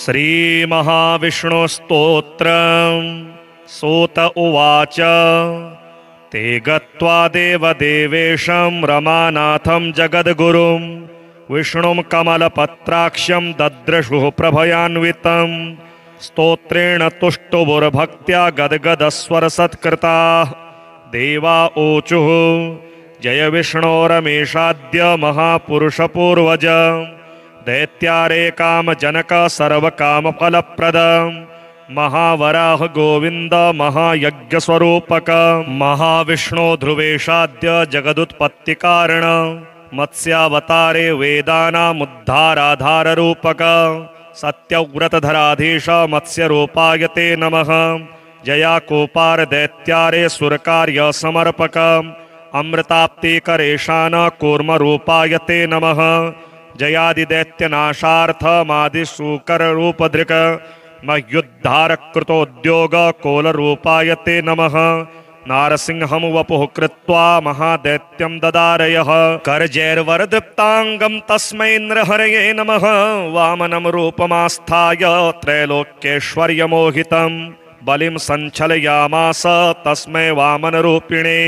श्रीमहाविष्णुस्तोत्रम् सूत उवाच। ते गत्वा देवदेवेशं रमानाथं जगद्गुरुं विष्णुं कमलपत्राक्षं दद्रशुः प्रभयान्वितं स्तोत्रेण तुष्टुभुर्भक्त्या गद्गदस्वरसत्कृताः देवा ऊचुः जय विष्णो रमेशाद्य महापुरुषपूर्वज दैत्यारे कामजनक सर्वकामफलप्रद महावराह गोविंद महायज्ञस्वरूपक महाविष्णु ध्रुवेशाद्य जगदुत्पत्तिकारण मत्स्यावतारे वेदानामुद्धाराधाररूपक सत्यव्रतधराधीश मत्स्यरूपाय ते नमः। जयाकोपार दैत्यारे सुरकार्य समर्पक अमृताप्तिकरेशान कूर्मरूपाय ते नमः। जयादिदैत्यनाशार्थमादिशूकररूपधृक् मह्युद्धारकृतोद्योग कोलरूपाय ते नमः। नारसिंहं वपुः कृत्वा महादैत्यं ददारयः करजैर्वरदीप्ताङ्गं तस्मै नृहरये नमः। वामनं रूपमास्थाय त्रैलोक्यैश्वर्यमोहितं बलिं सञ्चलयामास तस्मै वामनरूपिणे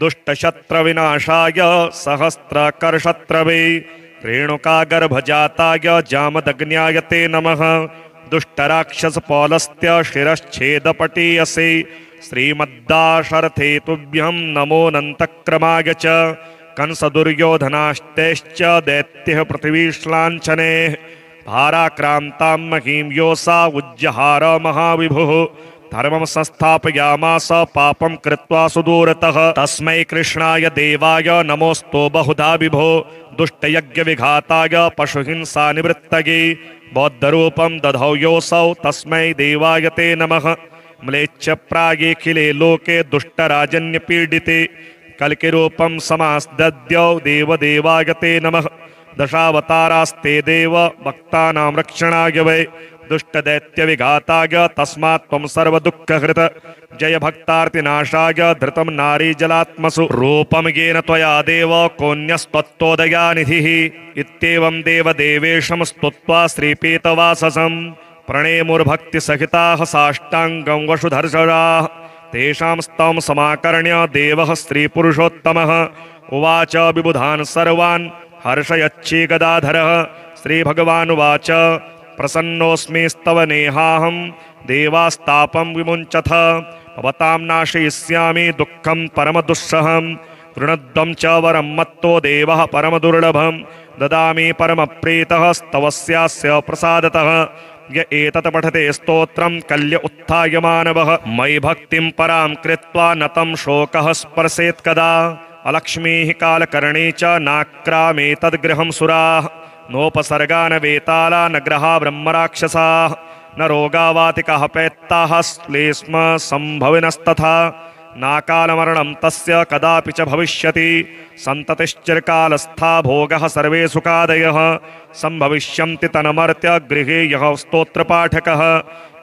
दुष्टशत्रविनाशाय सहस्रकरशत्रवे रेणुकागर्भजाताय जामदग्न्याय ते नमः। दुष्टराक्षसपौलस्त्य शिरश्छेदपटीयसे श्रीमद्दाशरथे तुभ्यं नमोऽनन्तक्रमाय च कंसदुर्योधनाश्तैश्च दैत्यः पृथिवीश्लाञ्छने भाराक्रान्तां महीं योऽसा उज्जहार महाविभुः धर्मं संस्थापयामास पापं कृत्वा सुदूरतः तस्मै कृष्णाय देवाय नमोऽस्तु बहुधा विभो दुष्टयज्ञविघाताय पशुहिंसानिवृत्तये बौद्धरूपं दधौ योऽसौ तस्मै देवाय ते नमः। म्लेच्छप्रायेऽखिले लोके दुष्टराजन्यपीडिते कल्किरूपं समास्दद्यौ देवदेवाय ते नमः। दशावतारास्ते देव भक्तानां रक्षणाय वै दुष्टदैत्यविघाताय तस्मात् त्वं सर्वदुःखहृत जय भक्तार्तिनाशाय धृतं नारीजलात्मसु रूपं येन त्वया देव कोऽन्यस्त्वत्तोदयानिधिः। इत्येवं देवदेवेशं स्तुत्वा श्रीपीतवाससं प्रणेमुर्भक्तिसहिताः साष्टाङ्गं वसुधर्षराः तेषां स्तवं समाकर्ण्य देवः श्रीपुरुषोत्तमः उवाच विबुधान् सर्वान् हर्षयच्छीगदाधरः। श्रीभगवानुवाच प्रसन्नोऽस्मि स्तवनेहाहं देवास्तापं विमुञ्चथ भवतां नाशयिष्यामि दुःखं परमदुस्सहं गृणद्वं च वरं मत्तो देवः परमदुर्लभं ददामि परमप्रीतः स्तवस्यास्य प्रसादतः। य एतत् पठते स्तोत्रं कल्य उत्थाय मानवः मयि भक्तिं परां कृत्वा न तं शोकः स्पर्शेत् कदा। अलक्ष्मीः कालकर्णी च नाक्रामेतद्गृहं सुराः नोपसर्गा न वेताला न ग्रहा ब्रह्मराक्षसाः न रोगावातिकाः पैत्ताः श्लेष्म सम्भविनस्तथा नाकालमरणं तस्य कदापि च भविष्यति सन्ततिश्चिरकालस्था भोगः सर्वे सुखादयः सम्भविष्यन्ति तन्मर्त्य गृहे यः स्तोत्रपाठकः।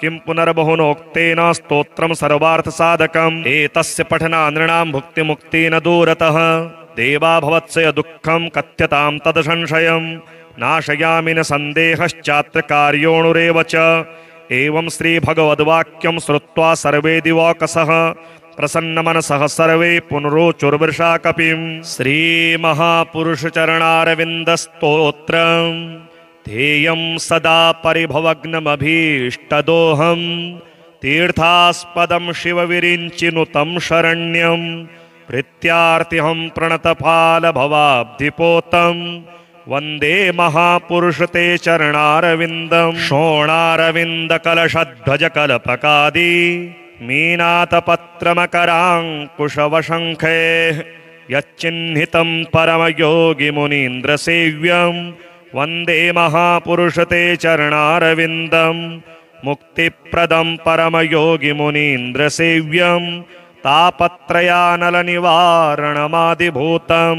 किं पुनर्बहुनोक्तेन स्तोत्रं सर्वार्थसाधकम् एतस्य पठना नृणां भुक्तिमुक्तेन दूरतः। देवा भवत्सय दुःखं कथ्यतां तदसंशयं नाशयामि न सन्देहश्चात्र कार्योणुरेव च। एवं श्रीभगवद्वाक्यं श्रुत्वा सर्वे दिवौकसः प्रसन्नमनसः सर्वे पुनरोचुर्वृषा कपिं। श्रीमहापुरुषचरणारविन्दस्तोत्रम् ध्येयं सदा परिभवग्नमभीष्टदोहं तीर्थास्पदं शिवविरिञ्चिनुतं शरण्यं प्रीत्यार्तिहं प्रणतफालभवाब्धिपोतं वन्दे महापुरुषते चरणारविन्दं। शोणारविन्दकलशध्वजकल्पकादि मीनाथपत्रमकराङ्कुशवशङ्खैः यच्चिह्नितं परमयोगिमुनीन्द्रसेव्यं वन्दे महापुरुषते चरणारविन्दं। मुक्तिप्रदं परमयोगिमुनीन्द्रसेव्यं तापत्रयानलनिवारणमादिभूतं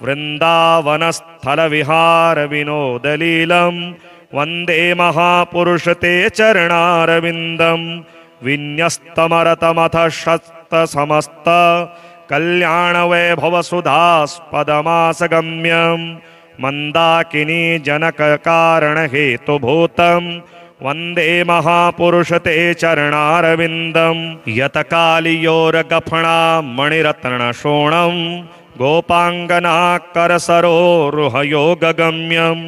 वृन्दावनस्थलविहारविनोदलीलं वन्दे महापुरुषते चरणारविन्दं। विन्यस्तमरतमथ शतसमस्त कल्याणवैभवसुधास्पदमासगम्यं मन्दाकिनी जनककारणहेतुभूतं वन्दे महापुरुष ते चरणारविन्दं यतकालियोरगफणा मणिरत्नशोणं गोपाङ्गनाकरसरोरुहयोगगम्यं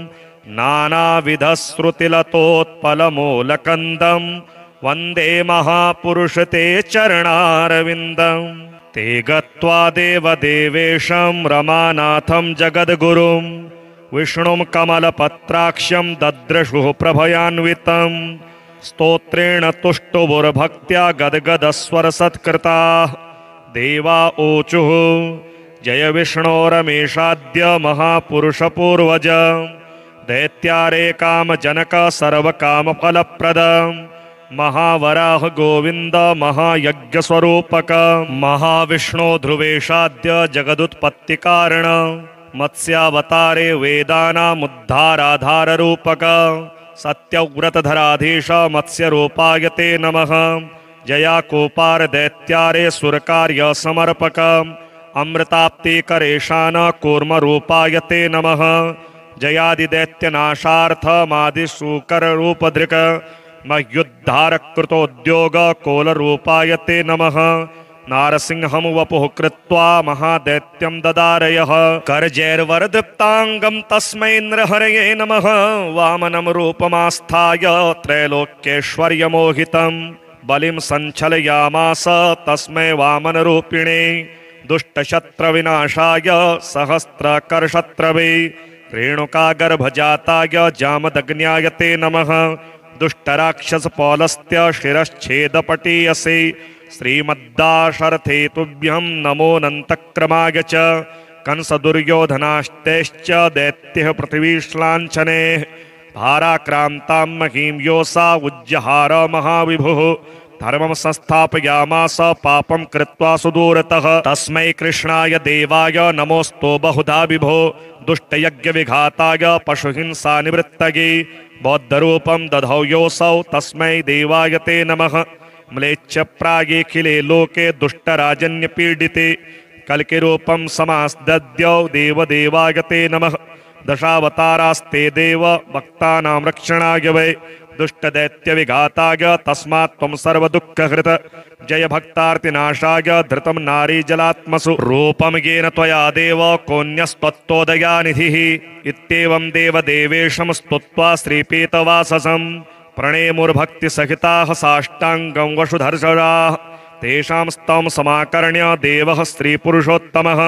नानाविधश्रुतिलतोत्पलमूलकन्दं वन्दे महापुरुष ते चरणारविन्दं ते गत्वा देवदेवेशं रमानाथं जगद्गुरुं विष्णुं कमलपत्राक्षं दद्रशुः प्रभयान्वितं स्तोत्रेण तुष्टुभुर्भक्त्या गद्गदस्वरसत्कृताः देवा ऊचुः जय विष्णो रमेशाद्य महापुरुषपूर्वज दैत्यारे कामजनक सर्वकामफलप्रद महावराह गोविंद महायज्ञस्वरूपक महाविष्णो ध्रुवेशाद्य जगदुत्पत्तिकारण मत्स्यावतारे वेदानामुद्धाराधाररूपक सत्यव्रतधराधीश मत्स्यरूपाय ते नमः जयाकोपार दैत्यारे सुरकार्य समर्पक अमृताप्तिकरेशान कूर्मरूपाय ते नमः जयादिदैत्यनाशार्थमादिशूकररूपधृक् मह्युद्धारकृतोद्योग कोलरूपाय ते नमः नारसिंहं वपुः कृत्वा महादैत्यं ददारयः करजैर्वरदीप्ताङ्गं तस्मै नृहरये नमः वामनं रूपमास्थाय त्रैलोक्यैश्वर्यमोहितं बलिं सञ्चलयामास तस्मै वामनरूपिणे दुष्टशत्रविनाशाय सहस्रकरशत्रवे रेणुकागर्भजाताय जामदग्न्याय ते नमः दुष्टराक्षसपौलस्त्य शिरश्छेदपटीयसे श्रीमद्दाशरथे तुभ्यं नमोऽनन्तक्रमाय च कंसदुर्योधनाश्तैश्च दैत्यः पृथिवीश्लाञ्छने भाराक्रान्तां महीं योऽसा उज्जहार महाविभुः धर्मं संस्थापयामास पापं कृत्वा सुदूरतः तस्मै कृष्णाय देवाय नमोऽस्तु बहुधा विभो दुष्टयज्ञविघाताय पशुहिंसानिवृत्तये बौद्धरूपं दधौ योऽसौ तस्मै देवाय ते नमः म्लेच्छप्रागेऽखिले लोके दुष्टराजन्यपीडिते कल्किरूपं समास्दद्यौ देवदेवाय ते नमः दशावतारास्ते देव भक्तानां रक्षणाय वै दुष्टदैत्यविघाताय तस्मात् त्वं सर्वदुःखहृत जय भक्तार्तिनाशाय धृतं नारीजलात्मसु रूपं येन त्वया देव कोऽन्यस्त्वत्तोदयानिधिः इत्येवं देवदेवेशं स्तुत्वा श्रीपीतवाससं प्रणेमुर्भक्तिसहिताः साष्टाङ्गं वसुधर्षराः तेषां स्तवं समाकर्ण्य देवः श्रीपुरुषोत्तमः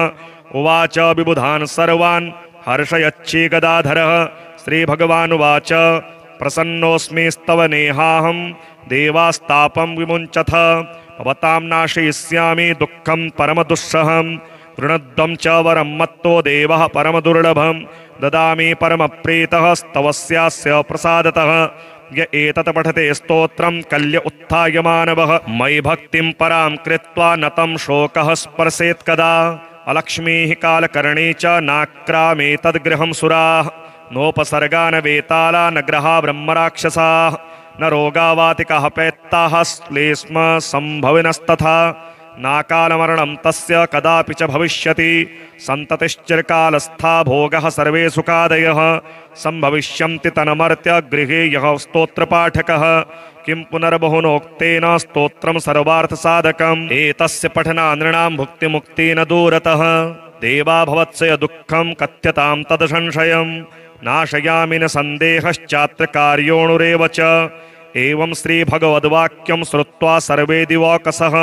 उवाच विबुधान् सर्वान् हर्षयच्छीगदाधरः श्रीभगवानुवाच प्रसन्नोऽस्मि स्तवनेहाहं देवास्तापं विमुञ्चथ भवतां नाशयिष्यामि दुःखं परमदुःसहं वृणद्वं च वरं मत्तो देवः परमदुर्लभं ददामि परमप्रीतः स्तवस्यास्य प्रसादतः य एतत् पठते स्तोत्रं कल्य उत्थाय मानवः मयि भक्तिं परां कृत्वा न तं शोकः स्पर्शेत् कदा अलक्ष्मीः कालकर्णी च नाक्रामेतद्गृहं सुराः नोपसर्गा न वेताला न ग्रहा ब्रह्मराक्षसाः न रोगावातिकाः पैत्ताः श्लेष्म सम्भविनस्तथा नाकालमरणं तस्य कदापि च भविष्यति सन्ततिश्चिरकालस्था भोगः सर्वे सुखादयः सम्भविष्यन्ति तन्मर्त्य गृहे यः स्तोत्रपाठकः किं पुनर्बहुनोक्तेन स्तोत्रं सर्वार्थसाधकम् एतस्य पठनानृणां भुक्तिमुक्तेन दूरतः देवा भवत्सय दुःखं कथ्यतां तदसंशयं नाशयामि न सन्देहश्चात्र कार्योणुरेव च एवं श्रीभगवद्वाक्यं श्रुत्वा सर्वे दिवौकसः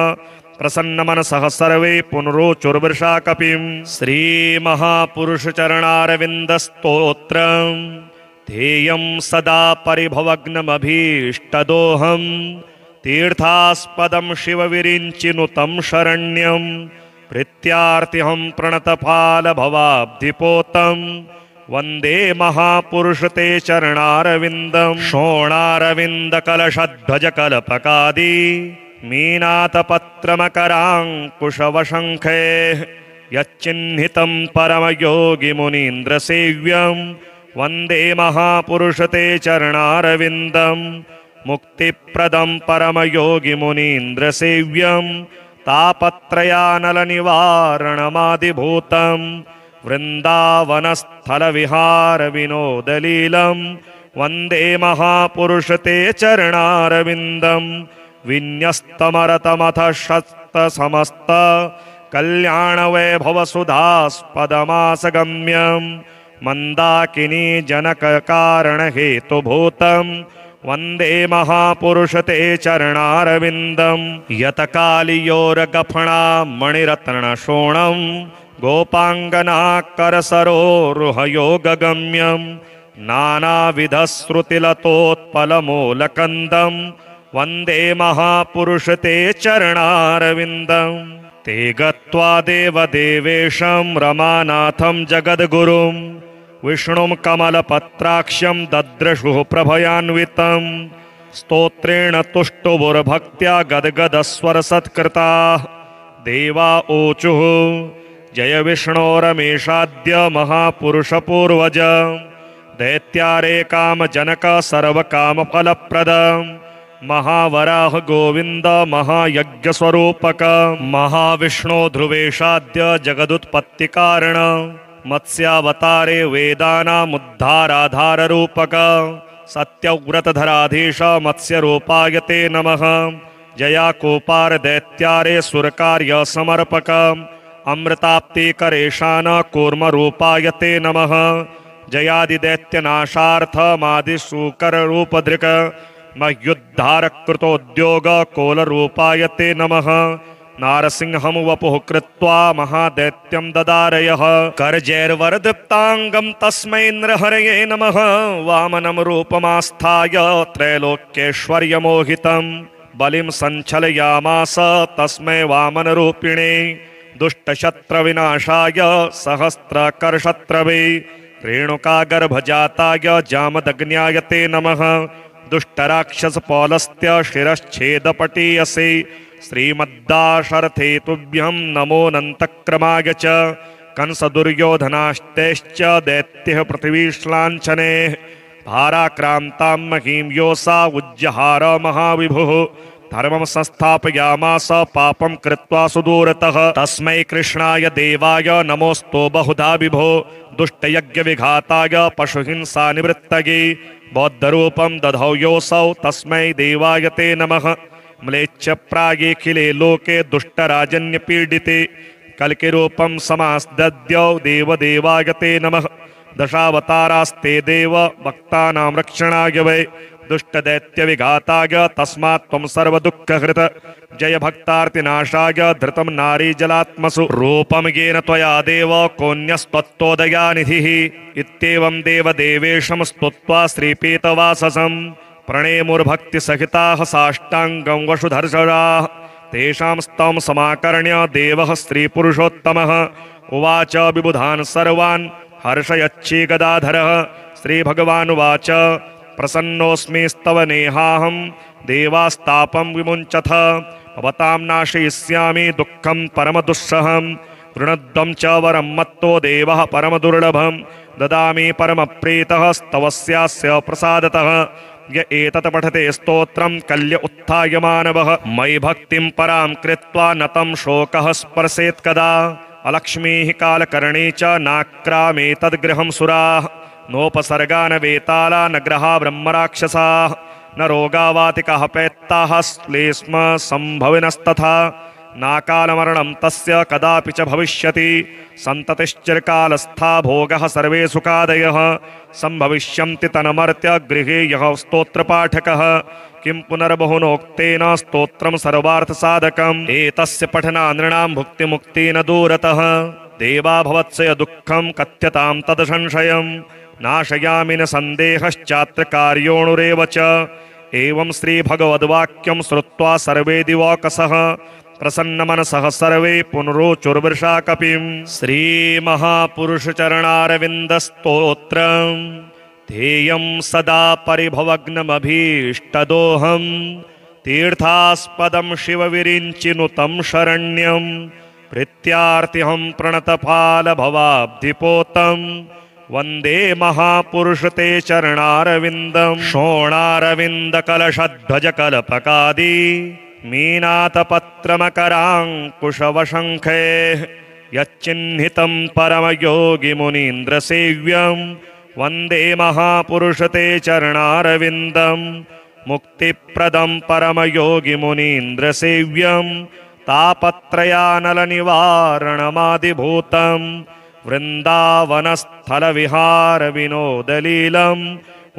प्रसन्नमनसः सर्वे पुनरोचुर्वृषा कपिं श्रीमहापुरुषचरणारविन्दस्तोत्रं ध्येयं सदा परिभवग्नमभीष्टदोहं तीर्थास्पदं शिवविरिञ्चिनुतं शरण्यं प्रीत्यार्तिहं प्रणतफालभवाब्धिपोतं वन्दे महापुरुष ते चरणारविन्दं शोणारविन्दकलशध्वजकल्पकादि मीनाथपत्रमकराङ्कुशवशङ्खैः यच्चिह्नितं परमयोगिमुनीन्द्रसेव्यं वन्दे महापुरुष ते चरणारविन्दं मुक्तिप्रदं परमयोगिमुनीन्द्रसेव्यं तापत्रयानलनिवारणमादिभूतं वृन्दावनस्थलविहारविनोदलीलं वन्दे महापुरुष ते चरणारविन्दं विन्यस्तमरतमथ शतसमस्त कल्याणवैभवसुधास्पदमासगम्यं मन्दाकिनी जनककारणहेतुभूतं वन्दे महापुरुष ते चरणारविन्दं यतकालियोरगफणा मणिरत्नशोणं गोपाङ्गनाकरसरोरुहयोगगम्यं नानाविधश्रुतिलतोत्पलमूलकन्दं वन्दे महापुरुष ते चरणारविन्दं ते गत्वा देवदेवेशं रमानाथं जगद्गुरुं विष्णुं कमलपत्राक्षं दद्रशुः प्रभयान्वितं स्तोत्रेण तुष्टुभुर्भक्त्या गद्गदस्वरसत्कृताः देवा ऊचुः जय विष्णोरमेषाद्य महापुरुषपूर्वज दैत्यारे कामजनक सर्वकामफलप्रद महावराह गोविंद महायज्ञस्वरूपक महाविष्णु ध्रुवेशाद्य जगदुत्पत्तिकारण मत्स्यावतारे वेदानामुद्धाराधाररूपक सत्यव्रतधराधीश मत्स्यरूपाय ते नमः जयाकोपार दैत्यारे सुरकार्य समर्पक अमृताप्तिकरेशान कूर्मरूपाय ते नमः जयादिदैत्यनाशार्थमादिशूकररूपधृक् मह्युद्धारकृतोद्योग कोलरूपाय ते नमः नारसिंहं वपुः कृत्वा महादैत्यं ददारयः करजैर्वरदीप्ताङ्गं तस्मै नृहरये नमः वामनं रूपमास्थाय त्रैलोक्यैश्वर्यमोहितं बलिं सञ्चलयामास तस्मै वामनरूपिणे दुष्टशत्रविनाशाय सहस्रकरशत्रवे रेणुकागर्भजाताय जामदग्न्याय ते नमः दुष्टराक्षसपौलस्त्य शिरश्छेदपटीयसे श्रीमद्दाशरथे तुभ्यं नमोऽनन्तक्रमाय च कंसदुर्योधनाश्तैश्च दैत्यः पृथिवीश्लाञ्छने भाराक्रान्तां महीं योऽसा उज्जहार महाविभुः धर्मं संस्थापयामास पापं कृत्वा सुदूरतः तस्मै कृष्णाय देवाय नमोऽस्तु बहुधा विभो दुष्टयज्ञविघाताय पशुहिंसानिवृत्तये बौद्धरूपं दधौ योऽसौ तस्मै देवाय ते नमः म्लेच्छप्रागेऽखिले लोके दुष्टराजन्यपीडिते कल्किरूपं समास्दद्यौ देवदेवाय ते नमः दशावतारास्ते देव भक्तानां रक्षणाय वै दुष्टदैत्यविघाताय तस्मात् त्वं सर्वदुःखहृत जय भक्तार्तिनाशाय धृतं नारीजलात्मसु रूपं येन त्वया देव कोऽन्यस्त्वत्तोदयानिधिः इत्येवं देवदेवेशं स्तुत्वा श्रीपीतवाससं प्रणेमुर्भक्तिसहिताः साष्टाङ्गं वसुधर्षराः तेषां स्तवं समाकर्ण्य देवः स्त्रीपुरुषोत्तमः उवाच विबुधान् सर्वान् हर्षयच्छीगदाधरः श्रीभगवानुवाच प्रसन्नोऽस्मि स्तव नेहाहं देवास्तापं विमुञ्चथ भवतां नाशयिष्यामि दुःखं परमदुःसहं वृणद्वं च वरं मत्तो देवः परमदुर्लभं ददामि परमप्रीतः स्तवस्यास्य प्रसादतः य एतत् पठते स्तोत्रं कल्य उत्थाय मानवः मयि भक्तिं परां कृत्वा न तं शोकः स्पर्शेत् कदा अलक्ष्मीः कालकर्णी च नाक्रामेतद्गृहं सुराः नोपसर्गान वेताला न ग्रहा ब्रह्मराक्षसाः न रोगावातिकाः पैत्ताः श्लेष्म संभविनस्तथा नाकालमरणं तस्य कदापि च भविष्यति सन्ततिश्चिरकालस्था भोगः सर्वे सुखादयः सम्भविष्यन्ति तन्मर्त्य गृहे यः स्तोत्रपाठकः किं पुनर्बहुनोक्तेन स्तोत्रं सर्वार्थसाधकम् एतस्य पठनानृणां भुक्तिमुक्तेन दूरतः देवा भवत्सय दुःखं कथ्यतां तदसंशयं नाशयामि न सन्देहश्चात्र कार्योणुरेव च एवं श्रीभगवद्वाक्यं श्रुत्वा सर्वे दिवौकसः प्रसन्नमनसः सर्वे पुनरोचुर्वृषा कपिं श्रीमहापुरुषचरणारविन्दस्तोत्रं ध्येयं सदा परिभवग्नमभीष्टदोहं तीर्थास्पदं शिवविरिञ्चिनुतं शरण्यं प्रीत्यार्तिहं प्रणतफालभवाब्धिपोतं वन्दे महापुरुष ते चरणारविन्दं शोणारविन्दकलशध्वजकल्पकादि मीनाथपत्रमकराङ्कुशवशङ्खैः यच्चिह्नितं परमयोगिमुनीन्द्रसेव्यं वन्दे महापुरुषते चरणारविन्दं मुक्तिप्रदं परमयोगिमुनीन्द्रसेव्यं तापत्रयानलनिवारणमादिभूतं वृन्दावनस्थलविहारविनोदलीलं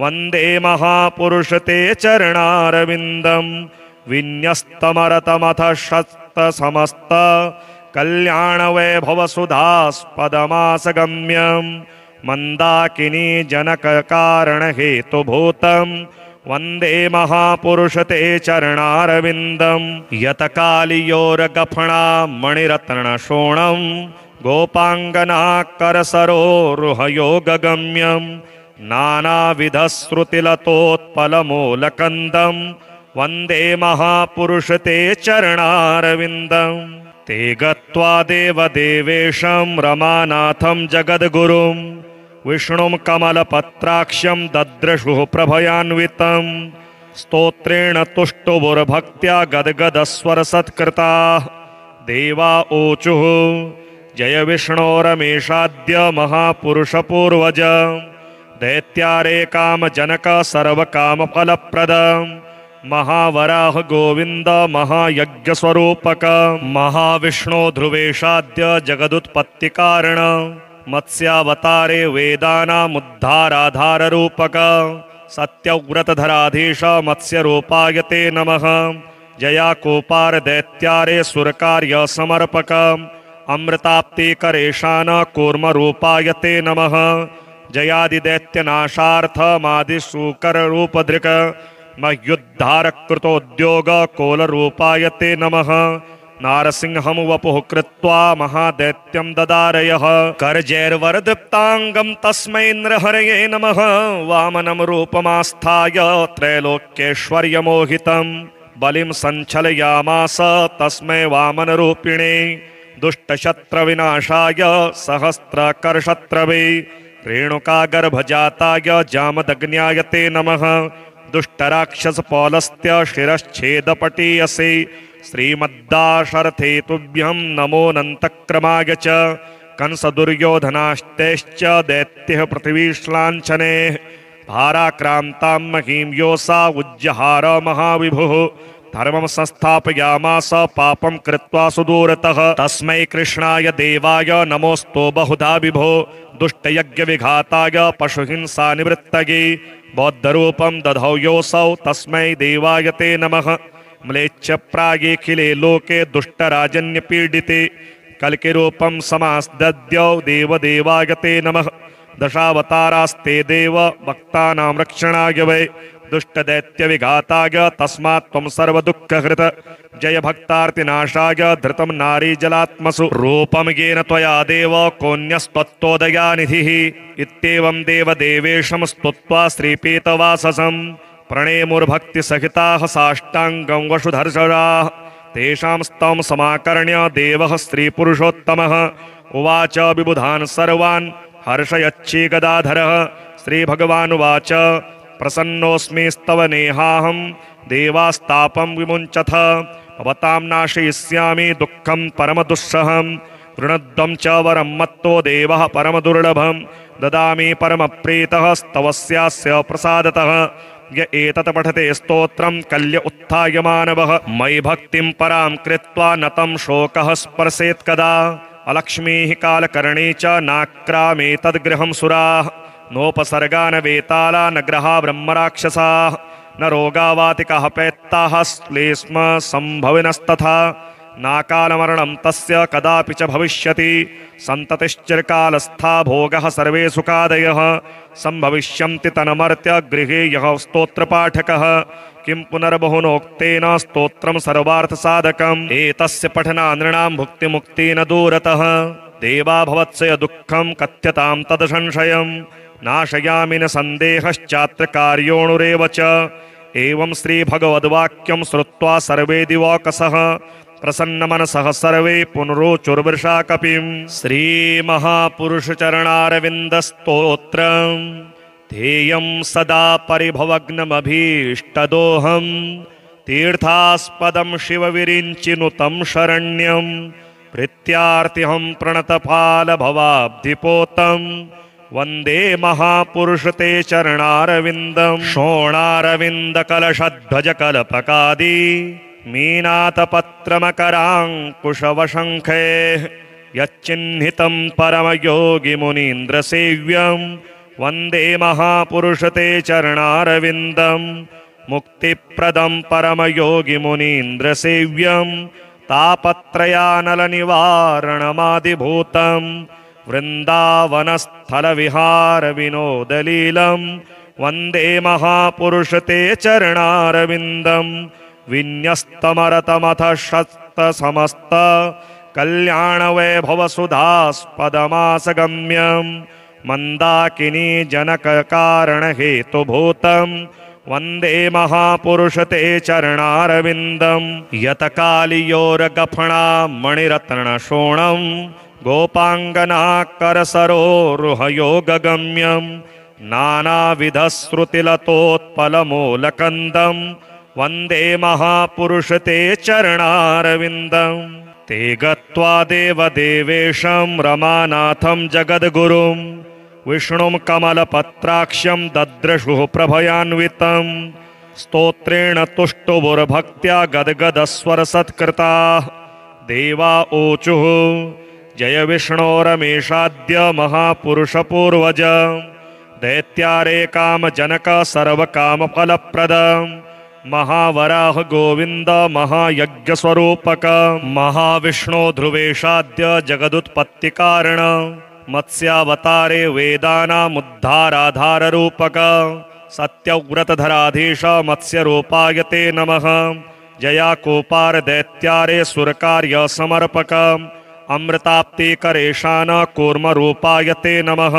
वन्दे महापुरुषते चरणारविन्दं विन्यस्तमरतमथ शतसमस्त कल्याणवैभवसुधास्पदमासगम्यं मन्दाकिनी जनककारणहेतुभूतं वन्दे महापुरुषते चरणारविन्दं यतकालियोरगफणा मणिरत्नशोणं गोपाङ्गनाकरसरोरुहयोगगम्यं नानाविधश्रुतिलतोत्पलमूलकन्दं वन्दे महापुरुषते चरणारविन्दं ते गत्वा देवदेवेशं रमानाथं जगद्गुरुं विष्णुं कमलपत्राक्ष्यं दद्रशुः प्रभयान्वितं स्तोत्रेण तुष्टुभुर्भक्त्या गद्गदस्वरसत्कृताः देवा ऊचुः जय विष्णोरमेषाद्य महापुरुषपूर्वज दैत्यारे कामजनक सर्वकामफलप्रद महावराह गोविंद महायज्ञस्वरूपक महाविष्णु ध्रुवेशाद्य जगदुत्पत्तिकारण मत्स्यावतारे वेदानामुद्धाराधाररूपक सत्यव्रतधराधीश मत्स्यरूपाय ते नमः जयाकोपार दैत्यारे सुरकार्य समर्पक अमृताप्तिकरेशान कूर्मरूपाय ते नमः जयादिदैत्यनाशार्थमादिशूकररूपधृक मह्युद्धारकृतोद्योग कोलरूपाय ते नमः नारसिंहं वपुः कृत्वा महादैत्यं ददारयः करजैर्वरदीप्ताङ्गं तस्मै नृहरये नमः वामनं रूपमास्थाय त्रैलोक्यैश्वर्यमोहितं बलिं सञ्चलयामास तस्मै वामनरूपिणे दुष्टशत्रविनाशाय सहस्रकरशत्रवे रेणुकागर्भजाताय जामदग्न्याय ते नमः दुष्टराक्षसपौलस्त्य शिरश्छेदपटीयसे श्रीमद्दाशरथे तुभ्यं नमोऽनन्तक्रमाय च कंसदुर्योधनाश्तैश्च दैत्यः पृथिवीश्लाञ्छने भाराक्रान्तां महीं योऽसा उज्जहार महाविभुः धर्मं संस्थापयामास पापं कृत्वा सुदूरतः तस्मै कृष्णाय देवाय नमोऽस्तु बहुधा विभो दुष्टयज्ञविघाताय पशुहिंसानिवृत्तये बौद्धरूपं दधौ योऽसौ तस्मै देवाय ते नमः म्लेच्छप्रागेऽखिले लोके दुष्टराजन्यपीडिते कल्किरूपं समास्दद्यौ देवदेवाय ते नमः दशावतारास्ते देव भक्तानां रक्षणाय वै दुष्टदैत्यविघाताय तस्मात् त्वं सर्वदुःखहृत जय भक्तार्तिनाशाय धृतं नारीजलात्मसु रूपं येन त्वया देव कोऽन्यस्त्वत्तोदयानिधिः इत्येवं देवदेवेशं स्तुत्वा श्रीपीतवाससं प्रणेमुर्भक्तिसहिताः साष्टाङ्गं वसुधर्षराः तेषां स्तवं समाकर्ण्य देवः स्त्रीपुरुषोत्तमः उवाच विबुधान् सर्वान् हर्षयच्छीगदाधरः श्रीभगवानुवाच प्रसन्नोऽस्मि स्तवनेहाहं देवास्तापं विमुञ्चथ भवतां नाशयिष्यामि दुःखं परमदुःसहं वृणद्वं च वरं मत्तो देवः परमदुर्लभं ददामि परमप्रीतः स्तवस्यास्य प्रसादतः य एतत् पठते स्तोत्रं कल्य उत्थाय मानवः मयि भक्तिं परां कृत्वा न तं शोकः स्पर्शेत् कदा अलक्ष्मीः कालकर्णी च नाक्रामेतद्गृहं सुराः नोपसर्गा न वेताला न ग्रहा ब्रह्मराक्षसाः न रोगावातिकाः पैत्ताः श्लेष्म सम्भविनस्तथा नाकालमरणं तस्य कदापि च भविष्यति सन्ततिश्चिरकालस्था भोगः सर्वे सुखादयः सम्भविष्यन्ति तन्मर्त्य गृहे यः स्तोत्रपाठकः किं पुनर्बहुनोक्तेन स्तोत्रं सर्वार्थसाधकम् एतस्य पठनानृणां भुक्तिमुक्तेन दूरतः देवा भवत्सय दुःखं कथ्यतां तदसंशयम् नाशयामि न सन्देहश्चात्र कार्योणुरेव च एवं श्रीभगवद्वाक्यं श्रुत्वा सर्वे दिवौकसः प्रसन्नमनसः सर्वे पुनरोचुर्वृषाकपिं श्रीमहापुरुषचरणारविन्दस्तोत्रम् ध्येयं सदा परिभवग्नमभीष्टदोहं तीर्थास्पदं शिवविरिञ्चिनुतं शरण्यं प्रीत्यार्तिहं प्रणतफालभवाब्धिपोतं वन्दे महापुरुषते चरणारविन्दं शोणारविन्दकलशध्वजकल्पकादि मीनातपत्रमकराङ्कुशवशङ्खैः यच्चिह्नितं परमयोगिमुनीन्द्रसेव्यं वन्दे महापुरुषते चरणारविन्दं मुक्तिप्रदं परमयोगिमुनीन्द्रसेव्यं तापत्रयानलनिवारणमादिभूतं वृन्दावनस्थलविहारविनोदलीलं वन्दे महापुरुषते चरणारविन्दं विन्यस्तमरतमथ शतसमस्त कल्याणवैभवसुधास्पदमासगम्यं मन्दाकिनी जनककारणहेतुभूतं वन्दे महापुरुषते चरणारविन्दं यतकालियोरगफणा मणिरत्नशोणं गोपाङ्गनाकरसरोरुहयोगगम्यं नानाविधश्रुतिलतोत्पलमूलकन्दं वन्दे महापुरुषते चरणारविन्दं ते गत्वा देवदेवेशं रमानाथं जगद्गुरुं विष्णुं कमलपत्राक्ष्यं दद्रशुः प्रभयान्वितं स्तोत्रेण तुष्टुभुर्भक्त्या गद्गदस्वरसत्कृताः देवा ऊचुः जय विष्णोरमेषाद्य महापुरुषपूर्वज दैत्यारे कामजनक सर्वकामफलप्रद महावराह गोविन्द महायज्ञस्वरूपक महाविष्णो ध्रुवेशाद्य जगदुत्पत्तिकारण मत्स्यावतारे वेदानामुद्धाराधाररूपक सत्यव्रतधराधीश मत्स्यरूपाय ते नमः जयाकोपार दैत्यारे सुरकार्य समर्पक अमृताप्तिकरेशान कूर्मरूपाय ते नमः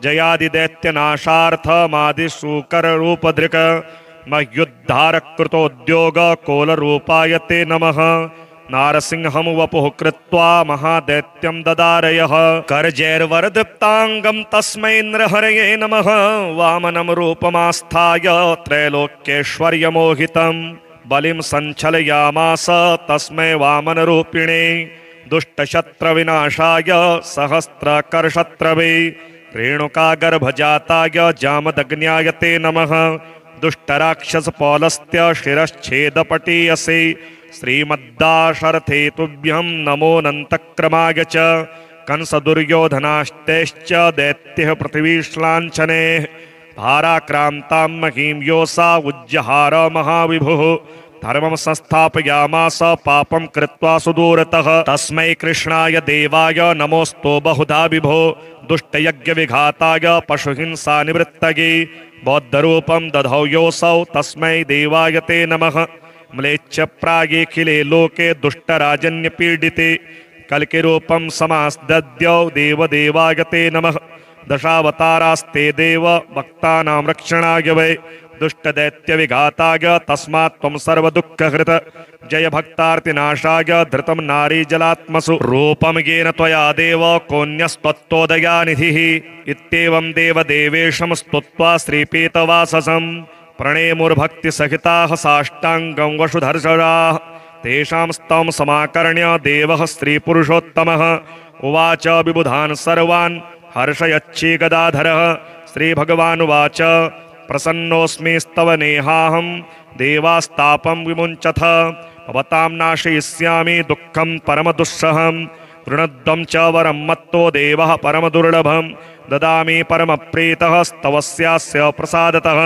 जयादिदैत्यनाशार्थमादिशूकररूपधृक् मह्युद्धारकृतोद्योग कोलरूपाय ते नमः नारसिंहं वपुः कृत्वा महादैत्यं ददारयः करजैर्वरदीप्ताङ्गं तस्मै नृहरये नमः वामनं रूपमास्थाय त्रैलोक्यैश्वर्यमोहितं बलिं सञ्चलयामास तस्मै वामनरूपिणे दुष्टशत्रविनाशाय सहस्रकरशत्रवे रेणुकागर्भजाताय जामदग्न्याय ते नमः दुष्टराक्षसपौलस्त्य शिरश्छेदपटीयसे श्रीमद्दाशरथे तुभ्यं नमोऽनन्तक्रमाय च कंसदुर्योधनाश्तैश्च दैत्यः पृथिवीश्लाञ्छने भाराक्रान्तां महीं योऽसा उज्जहार महाविभुः धर्मं संस्थापयामास पापं कृत्वा सुदूरतः तस्मै कृष्णाय देवाय नमोऽस्तु बहुधा विभो दुष्टयज्ञविघाताय पशुहिंसानिवृत्तये बौद्धरूपं दधौ योऽसौ तस्मै देवाय ते नमः म्लेच्छप्रायेऽखिले लोके दुष्टराजन्यपीडिते कल्किरूपं समास्दद्यौ देवदेवाय ते नमः दशावतारास्ते देव भक्तानां रक्षणाय वै दुष्टदैत्यविघाताय तस्मात् त्वं सर्वदुःखहृत जय भक्तार्तिनाशाय धृतं नारीजलात्मसु रूपं येन त्वया देव कोऽन्यस्त्वत्तोदयानिधिः इत्येवं देवदेवेशं स्तुत्वा श्रीपीतवाससं प्रणेमुर्भक्तिसहिताः साष्टाङ्गं वशुधर्षराः तेषां स्तवं समाकर्ण्य देवः स्त्रीपुरुषोत्तमः उवाच विबुधान् सर्वान् हर्षयच्छीगदाधरः श्रीभगवानुवाच प्रसन्नोऽस्मि स्तवनेहाहं देवास्तापं विमुञ्चथ भवतां नाशयिष्यामि दुःखं परमदुःसहं वृणद्वं च वरं मत्तो देवः परमदुर्लभं ददामि परमप्रीतः स्तवस्यास्य प्रसादतः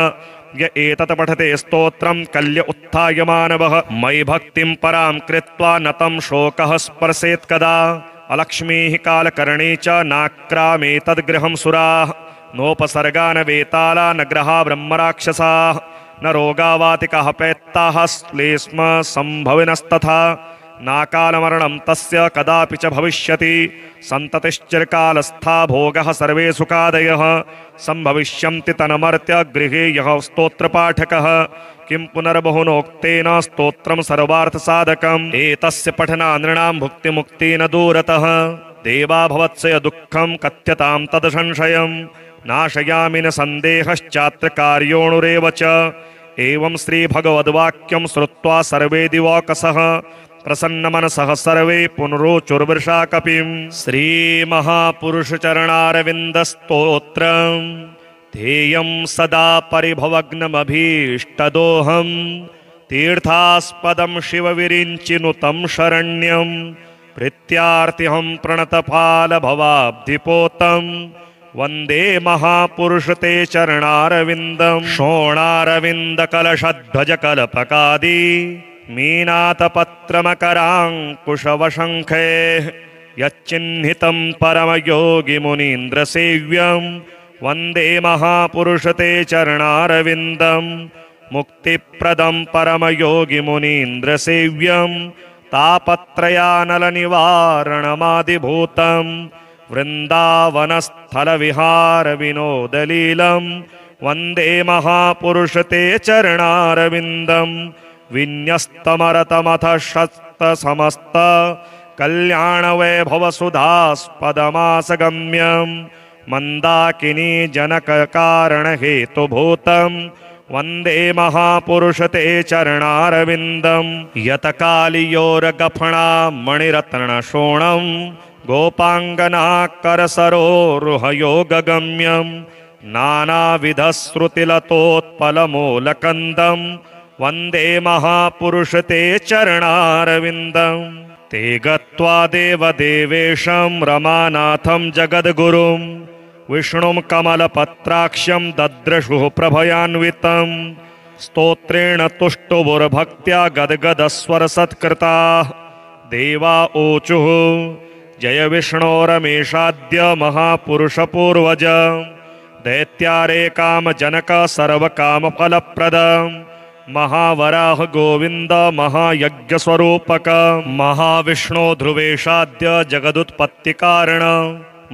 य एतत् पठते स्तोत्रं कल्य उत्थाय मानवः मयि भक्तिं परां कृत्वा न तं शोकः स्पर्शेत् कदा अलक्ष्मीः कालकर्णी च नाक्रामेतद्गृहं सुराः नोपसर्गा न वेताला न ग्रहा ब्रह्मराक्षसाः न रोगावातिकाः पैत्ताः श्लेष्म सम्भविनस्तथा नाकालमरणं तस्य कदापि च भविष्यति सन्ततिश्चिरकालस्था भोगः सर्वे सुखादयः सम्भविष्यन्ति तन्मर्त्य गृहे यः स्तोत्रपाठकः किं पुनर्बहुनोक्तेन स्तोत्रं सर्वार्थसाधकम् एतस्य पठनानृणां भुक्तिमुक्ति न दूरतः देवा भवत्सय दुःखं कथ्यतां तदसंशयम् नाशयामि न सन्देहश्चात्र कार्योणुरेव च एवं श्रीभगवद्वाक्यं श्रुत्वा सर्वे दिवौकसः प्रसन्नमनसः सर्वे पुनरोचुर्वृषा कपिं श्रीमहापुरुषचरणारविन्दस्तोत्रम् ध्येयं सदा परिभवग्नमभीष्टदोहं तीर्थास्पदं शिवविरिञ्चिनुतं शरण्यं प्रीत्यार्तिहं प्रणतपालभवाब्धिपोतं वन्दे महापुरुषते चरणारविन्दं शोणारविन्दकलशध्वजकल्पकादि मीनातपत्रमकराङ्कुशवशङ्खैः यच्चिह्नितं परमयोगिमुनीन्द्रसेव्यं वन्दे महापुरुषते चरणारविन्दं मुक्तिप्रदं परमयोगिमुनीन्द्रसेव्यं तापत्रयानलनिवारणमादिभूतं वृन्दावनस्थलविहारविनोदलीलं वन्दे महापुरुषते चरणारविन्दं विन्यस्तमरतमथ शतसमस्त कल्याणवैभवसुधास्पदमासगम्यं मन्दाकिनी जनककारणहेतुभूतं वन्दे महापुरुषते चरणारविन्दं यतकालियोरगफणा मणिरत्नशोणं गोपाङ्गनाकरसरोरुहयोगगम्यं नानाविधश्रुतिलतोत्पलमूलकन्दं वन्दे महापुरुषते चरणारविन्दं ते गत्वा देवदेवेशं रमानाथं जगद्गुरुं विष्णुं कमलपत्राक्ष्यं दद्रशुः प्रभयान्वितं स्तोत्रेण तुष्टुभुर्भक्त्या गद्गदस्वरसत्कृताः देवा ऊचुः जय विष्णोरमेषाद्य महापुरुषपूर्वज दैत्यारे कामजनक सर्वकामफलप्रद महावराह गोविन्द महायज्ञस्वरूपक महाविष्णो ध्रुवेशाद्य जगदुत्पत्तिकारण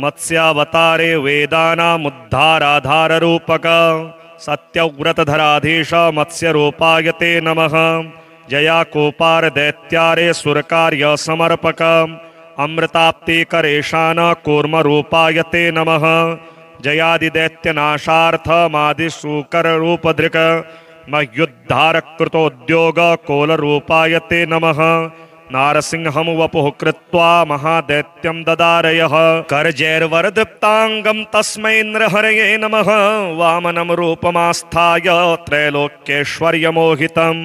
मत्स्यावतारे वेदानामुद्धाराधाररूपक सत्यव्रतधराधीश मत्स्यरूपाय ते नमः जयाकोपार दैत्यारे सुरकार्य समर्पक अमृताप्तिकरेशान कूर्मरूपाय ते नमः जयादिदैत्यनाशार्थमादिशूकररूपधृक् मह्युद्धारकृतोद्योग कोलरूपाय ते नमः नारसिंहं वपुः कृत्वा महादैत्यं ददारयः करजैर्वरदीप्ताङ्गं तस्मै नृहरये नमः वामनं रूपमास्थाय त्रैलोक्यैश्वर्यमोहितं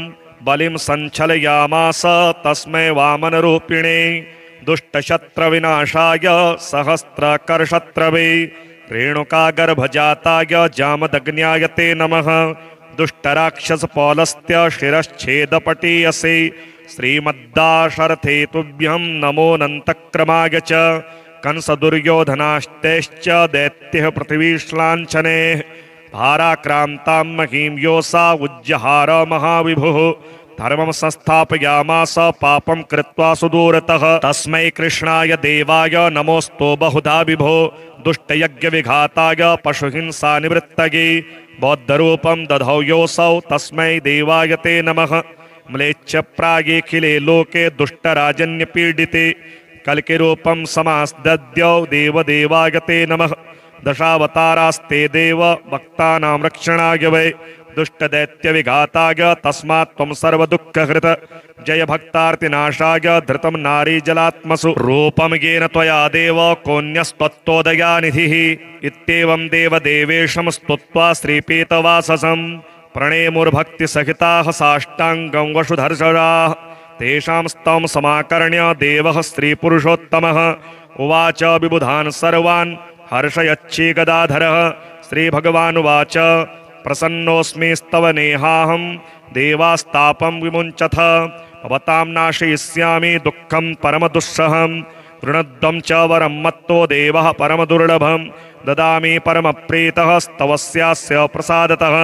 बलिं सञ्चलयामास तस्मै वामनरूपिणे दुष्टशत्रविनाशाय सहस्रकरशत्रवे रेणुकागर्भजाताय जामदग्न्याय ते नमः दुष्टराक्षसपौलस्त्य शिरश्छेदपटीयसे श्रीमद्दाशरथे तुभ्यं नमोऽनन्तक्रमाय च कंसदुर्योधनाश्तैश्च दैत्यः पृथिवीश्लाञ्छने भाराक्रान्तां महीं योऽसा उज्जहार महाविभुः धर्मं संस्थापयामास पापं कृत्वा सुदूरतः तस्मै कृष्णाय देवाय नमोऽस्तु बहुधा विभो दुष्टयज्ञविघाताय पशुहिंसानिवृत्तये बौद्धरूपं दधौ योऽसौ तस्मै देवाय ते नमः म्लेच्छप्रायेऽखिले लोके दुष्टराजन्यपीडिते कल्किरूपं समास्दद्यौ देवदेवाय ते नमः दशावतारास्ते देव भक्तानां रक्षणाय वै दुष्टदैत्यविघाताय तस्मात् त्वं सर्वदुःखहृत जय भक्तार्तिनाशाय धृतं नारीजलात्मसु रूपं येन त्वया देव कोऽन्यस्त्वत्तोदयानिधिः इत्येवं देवदेवेशं स्तुत्वा श्रीपीतवाससं प्रणेमुर्भक्तिसहिताः साष्टाङ्गं वशुधर्षराः तेषां स्तवं समाकर्ण्य देवः स्त्रीपुरुषोत्तमः उवाच विबुधान् सर्वान् हर्षयच्छीगदाधरः श्रीभगवानुवाच प्रसन्नोऽस्मि स्तवनेहाहं देवास्तापं विमुञ्चथ भवतां नाशयिष्यामि दुःखं परमदुःसहं ऋणद्वं च वरं मत्तो देवः परमदुर्लभं ददामि परमप्रीतः स्तवस्यास्य प्रसादतः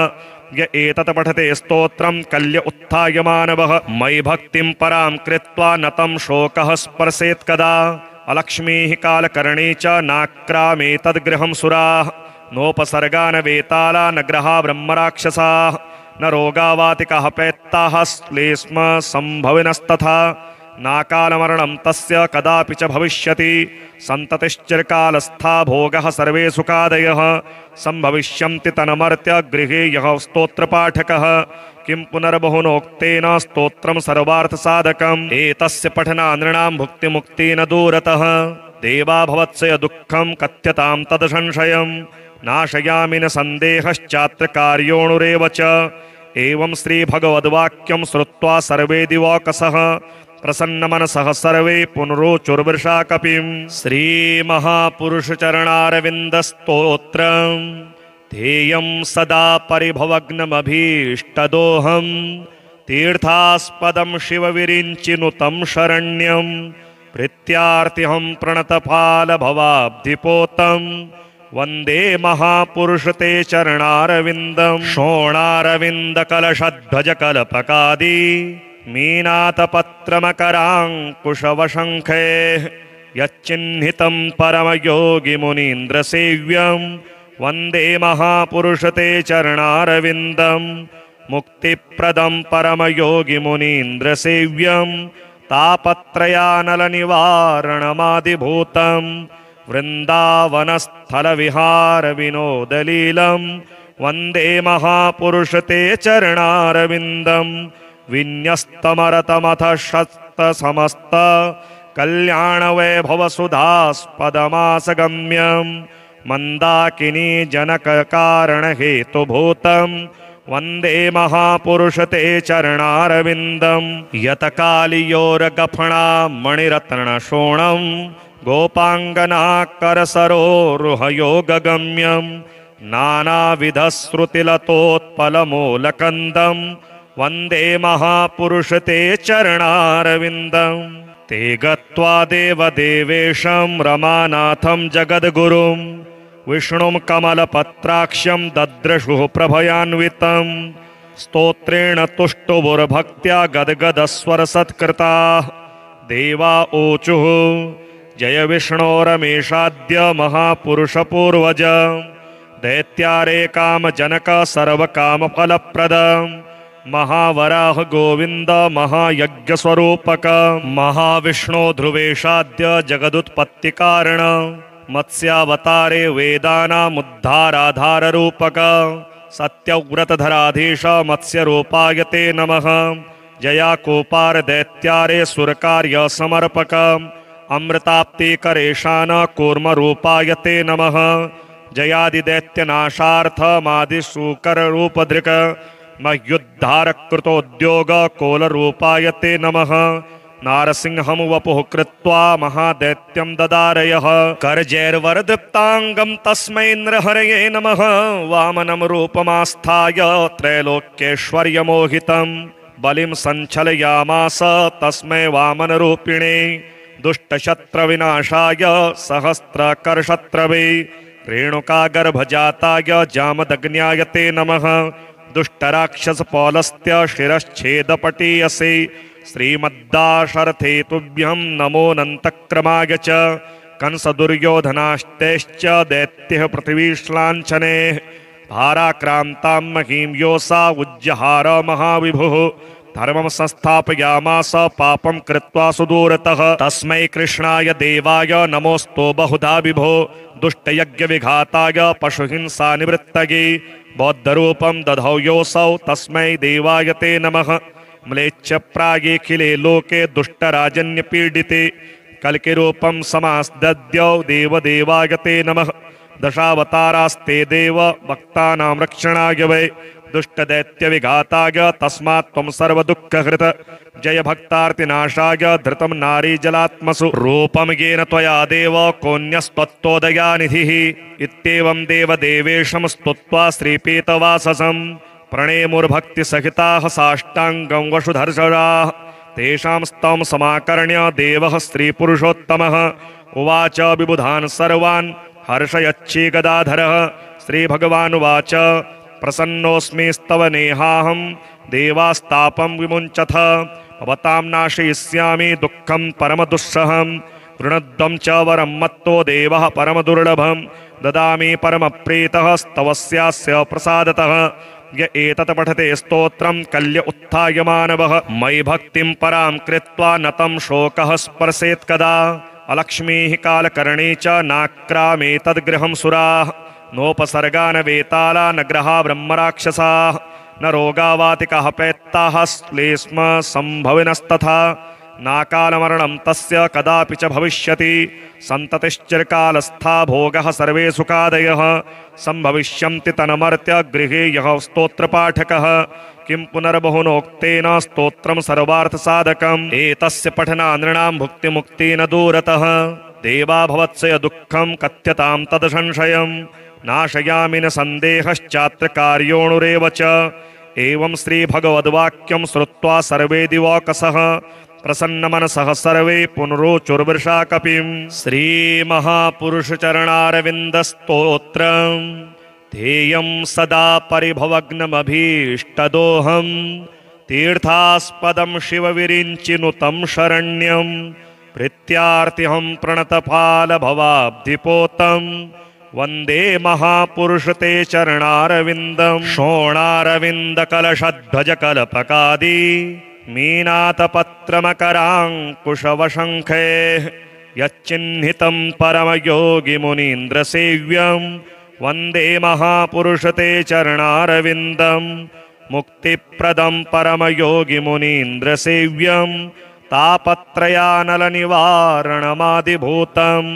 य एतत् पठते स्तोत्रं कल्य उत्थाय मानवः मयि भक्तिं परां कृत्वा नतं शोकः स्पर्शेत् कदा अलक्ष्मीः कालकर्णी च नाक्रामेतद्गृहं सुराः नोपसर्गा न वेताला न ग्रहा ब्रह्मराक्षसाः न रोगावातिकाः पैत्ताः श्लेष्म सम्भविनस्तथा नाकालमरणं तस्य कदापि च भविष्यति सन्ततिश्चिरकालस्था भोगः सर्वे सुखादयः सम्भविष्यन्ति तन्मर्त्य गृहे यः स्तोत्रपाठकः किं पुनर्बहुनोक्तेन स्तोत्रं सर्वार्थसाधकम् एतस्य पठनानृणां भुक्तिमुक्ति न दूरतः देवा भवत्सय दुःखं कथ्यतां तदसंशयम् नाशयामि न सन्देहश्चात्र कार्योणुरेव च एवं श्रीभगवद्वाक्यं श्रुत्वा सर्वे दिवौकसः प्रसन्नमनसः सर्वे पुनरोचुर्वृषा कपिम् श्रीमहापुरुषचरणारविन्दस्तोत्रम् ध्येयं सदा परिभवग्नमभीष्टदोहं तीर्थास्पदं शिवविरिञ्चिनुतं शरण्यं प्रीत्यार्तिहं प्रणतपालभवाब्धिपोतं वन्दे महापुरुषते चरणारविन्दं शोणारविन्दकलशध्वजकल्पकादि मीनातपत्रमकराङ्कुशवशङ्खैः यच्चिह्नितं परमयोगिमुनीन्द्रसेव्यं वन्दे महापुरुषते चरणारविन्दं मुक्तिप्रदं परमयोगिमुनीन्द्रसेव्यं तापत्रयानलनिवारणमादिभूतं वृन्दावनस्थलविहारविनोदलीलं वन्दे महापुरुषते चरणारविन्दं विन्यस्तमरतमथ शतसमस्त कल्याणवैभवसुधास्पदमासगम्यं मन्दाकिनी जनककारणहेतुभूतं वन्दे महापुरुषते चरणारविन्दं यतकालियोरगफणा मणिरत्नशोणं गोपाङ्गनाकरसरोरुहयोगगम्यं नानाविधश्रुतिलतोत्पलमूलकन्दं वन्दे महापुरुषते चरणारविन्दं ते गत्वा देवदेवेशं रमानाथं जगद्गुरुं विष्णुं कमलपत्राक्ष्यं दद्रशुः प्रभयान्वितं स्तोत्रेण तुष्टुभुर्भक्त्या गद्गदस्वरसत्कृताः देवा ऊचुः जय विष्णोरमेषाद्य महापुरुषपूर्वज दैत्यारे कामजनक सर्वकामफलप्रद महावराह गोविन्द महायज्ञस्वरूपक महाविष्णो ध्रुवेशाद्य जगदुत्पत्तिकारण मत्स्यावतारे वेदानामुद्धाराधाररूपक सत्यव्रतधराधीश मत्स्यरूपाय ते नमः जयाकोपार दैत्यारे सुरकार्य समर्पक अमृताप्तिकरेशान कूर्मरूपाय ते नमः जयादिदैत्यनाशार्थमादिशूकररूपधृक् मह्युद्धारकृतोद्योग कोलरूपाय ते नमः नारसिंहं वपुः कृत्वा महादैत्यं ददारयः करजैर्वरदीप्ताङ्गं तस्मै नृहरये नमः वामनं रूपमास्थाय त्रैलोक्यैश्वर्यमोहितं बलिं सञ्चलयामास तस्मै वामनरूपिणे दुष्टशत्रविनाशाय सहस्रकरशत्रवे रेणुकागर्भजाताय जामदग्न्याय ते नमः दुष्टराक्षसपौलस्त्य शिरश्छेदपटीयसे श्रीमद्दाशरथे तुभ्यं नमोऽनन्तक्रमाय च कंसदुर्योधनाश्तैश्च दैत्यः पृथिवीश्लाञ्छने भाराक्रान्तां महीं योऽसा उज्जहार महाविभुः धर्मं संस्थापयामास पापं कृत्वा सुदूरतः तस्मै कृष्णाय देवाय नमोऽस्तु बहुधा विभो दुष्टयज्ञविघाताय पशुहिंसानिवृत्तये बौद्धरूपं दधौ योऽसौ तस्मै देवाय ते नमः म्लेच्छप्रायेऽखिले लोके दुष्टराजन्यपीडिते कल्किरूपं समास्दद्यौ देवदेवाय ते नमः दशावतारास्ते देव भक्तानां रक्षणाय वै दुष्टदैत्यविघाताय तस्मात् त्वं सर्वदुःखहृत जय भक्तार्तिनाशाय धृतं नारीजलात्मसु रूपं येन त्वया देव कोऽन्यस्त्वत्तोदयानिधिः इत्येवं देवदेवेशं स्तुत्वा श्रीपीतवाससं प्रणेमुर्भक्तिसहिताः साष्टाङ्गं वशुधर्षराः तेषां स्तवं समाकर्ण्य देवः श्रीपुरुषोत्तमः उवाच विबुधान् सर्वान् हर्षयच्छी-गदाधरः श्रीभगवानुवाच प्रसन्नोऽस्मि स्तवनेहाहं देवास्तापं विमुञ्चथ भवतां नाशयिष्यामि दुःखं परमदुस्सहं वृणद्वं च वरं मत्तो देवः परमदुर्लभं ददामि परमप्रीतः स्तवस्यास्य प्रसादतः य एतत् पठते स्तोत्रं कल्य उत्थाय मानवः मयि भक्तिं परां कृत्वा नतं शोकः स्पर्शेत् कदा अलक्ष्मीः कालकर्णी च नाक्रामेतद्गृहं सुराः नोपसर्गा न वेताला न ग्रहा ब्रह्मराक्षसाः न रोगावातिकः पैत्ताः श्लेष्म सम्भविनस्तथा नाकालमरणं तस्य कदापि च भविष्यति सन्ततिश्चिरकालस्था भोगः सर्वे सुखादयः सम्भविष्यन्ति तन्मर्त्य गृहे यः स्तोत्रपाठकः किं पुनर्बहुनोक्तेन स्तोत्रं सर्वार्थसाधकम् एतस्य पठना नृणां भुक्तिमुक्तेन दूरतः देवा भवत्सय दुःखं कथ्यतां तदसंशयम् नाशयामि न सन्देहश्चात्र कार्योणुरेव च एवं श्रीभगवद्वाक्यं श्रुत्वा सर्वे दिवौकसः प्रसन्नमनसः सर्वे पुनरोचुर्वृषा कपिं श्रीमहापुरुषचरणारविन्दस्तोत्रम् ध्येयं सदा परिभवग्नमभीष्टदोहं तीर्थास्पदं शिवविरिञ्चिनुतं शरण्यं प्रीत्यार्तिहं प्रणतफालभवाब्धिपोतं वन्दे महापुरुषते चरणारविन्दं शोणारविन्दकलशध्वजकल्पकादि मीनाथपत्रमकराङ्कुशवशङ्खैः यच्चिह्नितं परमयोगिमुनीन्द्रसेव्यं वन्दे महापुरुषते चरणारविन्दं मुक्तिप्रदं परमयोगिमुनीन्द्रसेव्यं तापत्रयानलनिवारणमादिभूतं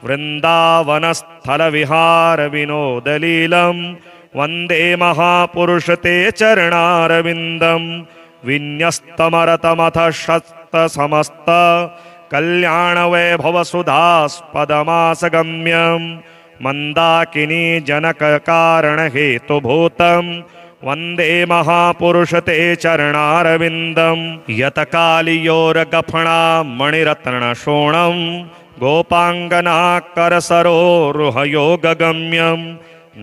वृन्दावनस्थलविहारविनोदलीलं वन्दे महापुरुषते चरणारविन्दं विन्यस्तमरतमथ शतसमस्त कल्याणवैभवसुधास्पदमासगम्यं मन्दाकिनी जनककारणहेतुभूतं वन्दे महापुरुषते चरणारविन्दं यतकालियोरगफणा मणिरत्नशोणं गोपाङ्गनाकरसरोरुहयोगगम्यं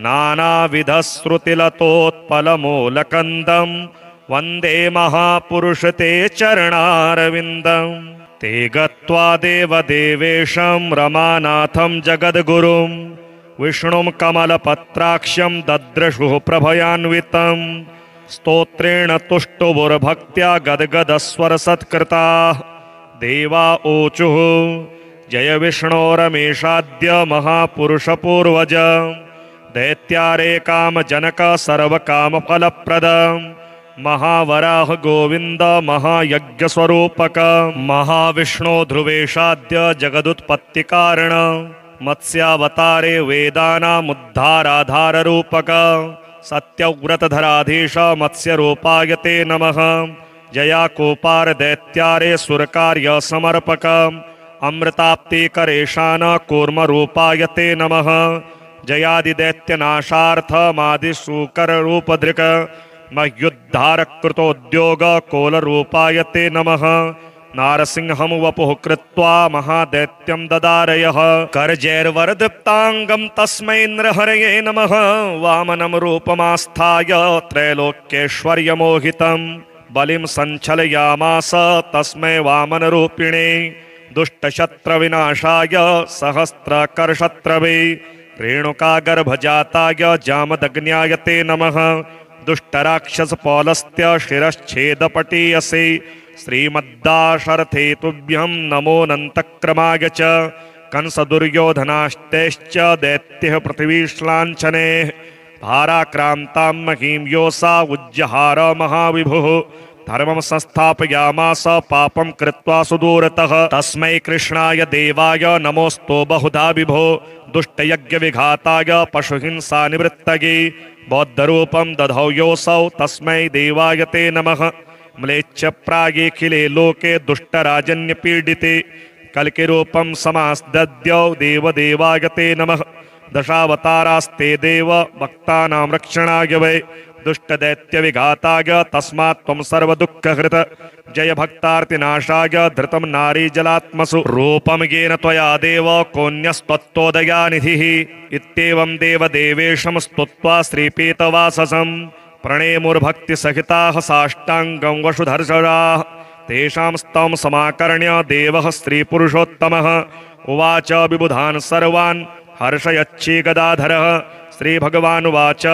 नानाविधश्रुतिलतोत्पलमूलकन्दं वन्दे महापुरुषते चरणारविन्दं ते गत्वा देवदेवेशं रमानाथं जगद्गुरुं विष्णुं कमलपत्राक्ष्यं दद्रशुः प्रभयान्वितं स्तोत्रेण तुष्टुभुर्भक्त्या गद्गदस्वरसत्कृताः देवा ऊचुः जय विष्णोरमेषाद्य महापुरुषपूर्वज दैत्यारे कामजनक सर्वकामफलप्रद महावराह गोविंद महायज्ञस्वरूपक महाविष्णो ध्रुवेशाद्य जगदुत्पत्तिकारण मत्स्यावतारे वेदानामुद्धाराधाररूपक सत्यव्रतधराधीश मत्स्यरूपाय ते नमः जयाकोपार दैत्यारे सुरकार्य समर्पक अमृताप्तिकरेशान कूर्मरूपाय ते नमः जयादिदैत्यनाशार्थमादिशूकररूपधृक् मह्युद्धारकृतोद्योग कोलरूपाय ते नमः नारसिंहं वपुः कृत्वा महादैत्यं ददारयः करजैर्वरदीप्ताङ्गं तस्मै नृहरये नमः वामनं रूपमास्थाय त्रैलोक्यैश्वर्यमोहितं बलिं सञ्चलयामास तस्मै वामनरूपिणे दुष्टशत्रविनाशाय सहस्रकरशत्रवे रेणुकागर्भजाताय जामदग्न्याय ते नमः दुष्टराक्षसपौलस्त्य शिरश्छेदपटीयसे श्रीमद्दाशरथे तुभ्यं नमोऽनन्तक्रमाय च कंसदुर्योधनाश्तैश्च दैत्यः पृथिवीश्लाञ्छने भाराक्रान्तां महीं योऽसा उज्जहार महाविभुः धर्मं संस्थापयामास पापं कृत्वा सुदूरतः तस्मै कृष्णाय देवाय नमोऽस्तु बहुधा विभो दुष्टयज्ञविघाताय पशुहिंसानिवृत्तये बौद्धरूपं दधौ योऽसौ तस्मै देवाय ते नमः म्लेच्छप्रायेऽखिले लोके दुष्टराजन्यपीडिते कल्किरूपं समास्दद्यौ देवदेवाय ते नमः दशावतारास्ते देव भक्तानां रक्षणाय वै दुष्टदैत्यविघाताय तस्मात् त्वं सर्वदुःखहृत जय भक्तार्तिनाशाय धृतं नारीजलात्मसु रूपं येन त्वया देव कोऽन्यस्त्वत्तोदयानिधिः इत्येवं देवदेवेशं स्तुत्वा श्रीपीतवाससं प्रणेमुर्भक्तिसहिताः साष्टाङ्गं वशुधर्षराः तेषां स्तवं समाकर्ण्य देवः श्रीपुरुषोत्तमः उवाच विबुधान् सर्वान् हर्षयच्छीगदाधरः श्रीभगवानुवाच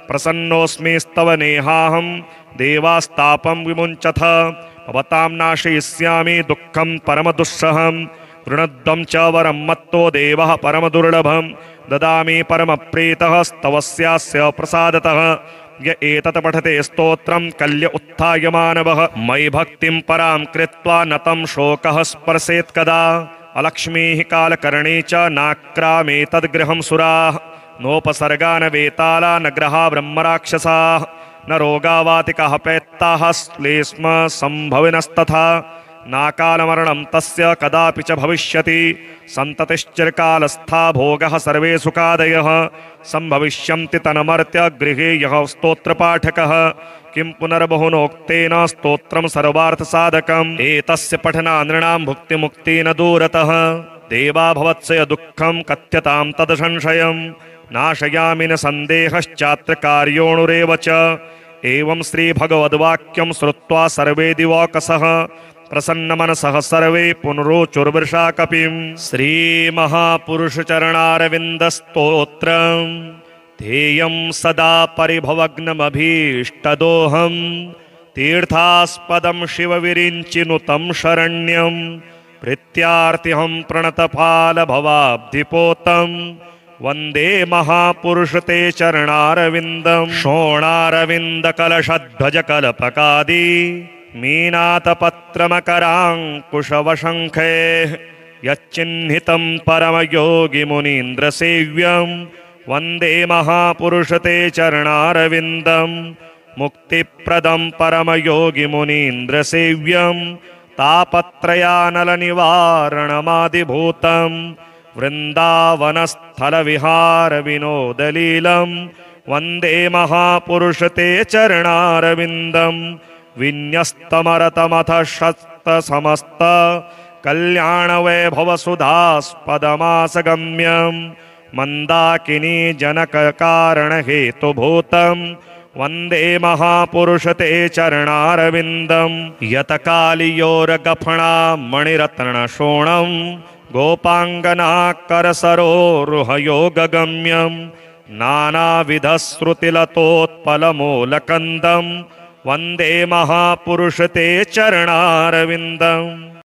प्रसन्नोऽस्मि स्तवनेहाहं देवास्तापं विमुञ्चथ भवतां नाशयिष्यामि दुःखं परमदुस्सहं वृणद्वं च वरं मत्तो देवः परमदुर्लभं ददामि परमप्रीतः स्तवस्यास्य प्रसादतः य एतत् पठते स्तोत्रं कल्य उत्थाय मानवः मयि भक्तिं परां कृत्वा न तं शोकः स्पर्शेत् कदा अलक्ष्मीः कालकर्णी च नाक्रामेतद्गृहं सुराः नोपसर्गा न वेताला न ग्रहा ब्रह्मराक्षसाः न रोगावातिकाः पैत्ताः श्लेष्म सम्भविनस्तथा नाकालमरणं तस्य कदापि च भविष्यति सन्ततिश्चिरकालस्था भोगः सर्वे सुखादयः सम्भविष्यन्ति तन्मर्त्य गृहे यः स्तोत्रपाठकः किं पुनर्बहुनोक्तेन स्तोत्रं सर्वार्थसाधकम् एतस्य पठना नृणां भुक्तिमुक्तेन दूरतः देवा भवत्सय दुःखं कथ्यतां तदसंशयम् नाशयामि न सन्देहश्चात्र कार्योणुरेव च एवं श्रीभगवद्वाक्यं श्रुत्वा सर्वे दिवाकसः प्रसन्नमनसः सर्वे पुनरोचुर्वृषा कपिं श्रीमहापुरुषचरणारविन्दस्तोत्रम् ध्येयं सदा परिभवग्नमभीष्टदोहं तीर्थास्पदं शिवविरिञ्चिनुतं शरण्यं प्रीत्यार्तिहं प्रणतपालभवाब्धिपोतं वन्दे महापुरुषते चरणारविन्दं शोणारविन्दकलशध्वजकल्पकादि मीनातपत्रमकराङ्कुशवशङ्खैः यच्चिह्नितं परमयोगिमुनीन्द्रसेव्यं वन्दे महापुरुषते चरणारविन्दं मुक्तिप्रदं परमयोगिमुनीन्द्रसेव्यं तापत्रयानलनिवारणमादिभूतं वृन्दावनस्थलविहारविनोदलीलं वन्दे महापुरुषते चरणारविन्दं विन्यस्तमरतमथ शतसमस्त कल्याणवैभवसुधास्पदमासगम्यं मन्दाकिनी जनककारणहेतुभूतं वन्दे महापुरुषते चरणारविन्दं यतकालियोरगफणा मणिरत्नशोणं गोपाङ्गनाकरसरोरुहयोगगम्यं नानाविधश्रुतिलतोत्पलमूलकन्दं वन्दे महापुरुषते चरणारविन्दम्